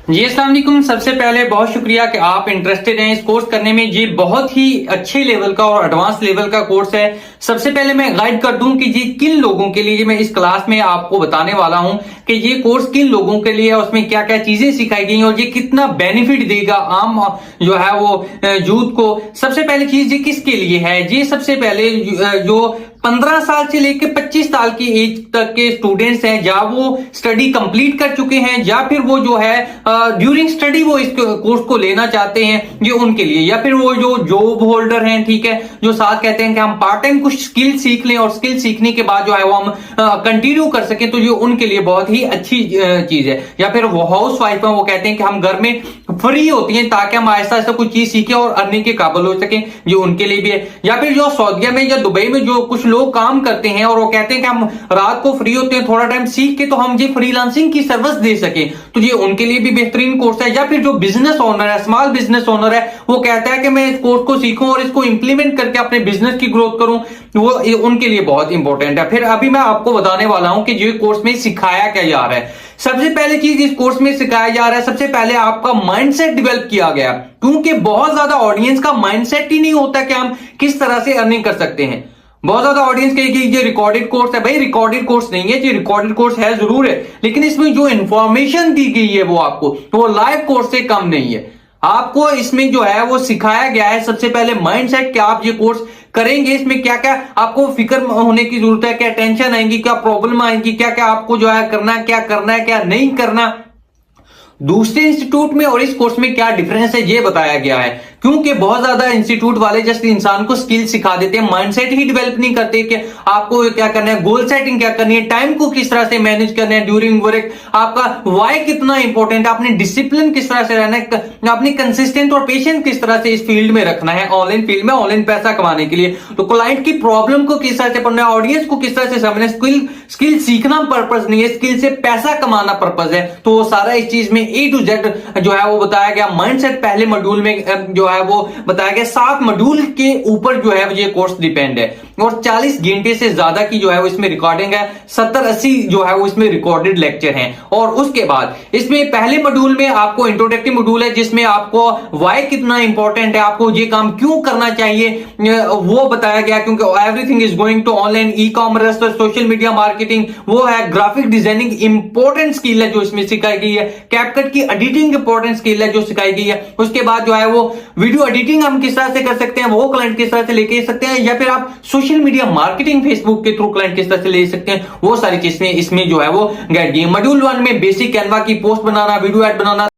जी अस्सलाम वालेकुम। सबसे पहले बहुत शुक्रिया कि आप इंटरेस्टेड हैं इस कोर्स करने में। ये बहुत ही अच्छे लेवल का और एडवांस लेवल का कोर्स है। सबसे पहले मैं गाइड कर दूं कि ये किन लोगों के लिए, मैं इस क्लास में आपको बताने वाला हूं कि ये कोर्स किन लोगों के लिए है, उसमें क्या क्या चीजें सिखाई गई हैं और ये कितना बेनिफिट देगा आम जो है वो यूथ को। सबसे पहले चीज ये किसके लिए है, ये सबसे पहले जो 15 साल से लेकर 25 साल की एज तक के स्टूडेंट्स हैं, या वो स्टडी कंप्लीट कर चुके हैं या फिर वो जो है ड्यूरिंग स्टडी वो इस कोर्स को लेना चाहते हैं, ये उनके लिए। या फिर वो जो जॉब होल्डर हैं, ठीक है, जो साथ कहते हैं कि हम पार्ट टाइम कुछ स्किल सीख लें और स्किल सीखने के बाद जो है वो हम कंटिन्यू कर सकें, तो ये उनके लिए बहुत ही अच्छी चीज है। या फिर वो हाउस वाइफ है, वो कहते हैं कि हम घर में फ्री होती हैं ताकि हम आहिस्ता आहिस्ता कुछ चीज सीखें और अर्निंग के काबिल हो सकें, ये उनके लिए भी है। या फिर जो सऊदीया में या दुबई में जो कुछ लोग काम करते हैं और वो कहते हैं कि हम रात को फ्री होते हैं, थोड़ा टाइम सीख के तो हम ये फ्रीलांसिंग की सर्विस दे सके, तो ये उनके लिए भी बेहतरीन कोर्स है। या फिर जो बिजनेस ओनर है, स्मॉल बिजनेस ओनर है, वो कहता है कि मैं इस कोर्स को सीखूं और इसको इंप्लीमेंट करके अपने बिजनेस की ग्रोथ करूं, वो उनके लिए बहुत इंपॉर्टेंट है। फिर अभी मैं आपको बताने वाला हूं कि ये कोर्स में सिखाया क्या जा रहा है। सबसे पहले चीज इस कोर्स में सिखाया जा रहा है, सबसे पहले आपका माइंडसेट डेवलप किया गया, क्योंकि बहुत ज्यादा ऑडियंस का माइंडसेट ही नहीं होता कि हम किस तरह से अर्निंग कर सकते हैं। बहुत ज्यादा ऑडियंस कहेगी ये रिकॉर्डेड कोर्स है। भाई रिकॉर्डेड कोर्स नहीं है, ये रिकॉर्डेड कोर्स है जरूर है, लेकिन इसमें जो इंफॉर्मेशन दी गई है वो आपको वो लाइव कोर्स से कम नहीं है। आपको इसमें जो है वो सिखाया गया है सबसे पहले माइंडसेट कि आप ये कोर्स करेंगे, इसमें क्या क्या आपको फिक्र होने की जरूरत है, क्या टेंशन आएंगी, क्या प्रॉब्लम आएंगी, क्या क्या आपको जो है करना है, क्या नहीं करना। दूसरे इंस्टीट्यूट में और इस कोर्स में क्या डिफरेंस है ये बताया गया है, क्योंकि बहुत ज्यादा इंस्टीट्यूट वाले जस्ट इंसान को स्किल सिखा देते हैं, माइंडसेट ही डेवलप नहीं करते कि आपको क्या करना है, गोल सेटिंग क्या करनी है, टाइम को किस तरह से मैनेज करना है ड्यूरिंग वर्क, आपका वाई कितना इंपॉर्टेंट है, आपने डिसिप्लिन किस तरह से रहना है, आपने कंसिस्टेंट और पेशेंट किस तरह से इस फील्ड में रखना है, ऑनलाइन फील्ड में ऑनलाइन पैसा कमाने के लिए। तो क्लाइंट की प्रॉब्लम को किस तरह से पढ़ना है, ऑडियंस को किस तरह से समझना है। स्किल सीखना पर्पज नहीं है, स्किल से पैसा कमाना पर्पज है। तो वो सारा इस चीज में ए टू जेड जो है वो बताया गया। माइंडसेट पहले मॉड्यूल में जो है वो बताया गया। 7 मॉड्यूल के ऊपर जो है ये कोर्स डिपेंड है और 40 घंटे से ज्यादा की जो है वो इसमें रिकॉर्डिंग है। 70-80 जो है वो इसमें रिकॉर्डेड लेक्चर हैं। और उसके बाद इसमें पहले मॉड्यूल में आपको इंट्रोडक्टिव मॉड्यूल है, जिसमें आपको वाई कितना इंपॉर्टेंट है, आपको ये काम क्यों करना चाहिए वो बताया गया, क्योंकि everything is going to online, e commerce, social media marketing, वो है ग्राफिक डिजाइनिंग इंपॉर्टेंट स्किल है जो इसमें सिखाई गई है। कैपकट की एडिटिंग इंपॉर्टेंट स्किल है जो सिखाई गई है। उसके बाद जो है वो वीडियो एडिटिंग हम किस तरह से कर सकते हैं, वो क्लाइंट किस तरह से लेके सकते हैं, या फिर आप सोशल मीडिया मार्केटिंग फेसबुक के थ्रू क्लाइंट किस तरह से ले सकते हैं, वो सारी चीजें इसमें जो है वो गाइड की। मॉड्यूल 1 में बेसिक कैनवा की पोस्ट बनाना, वीडियो एड बनाना,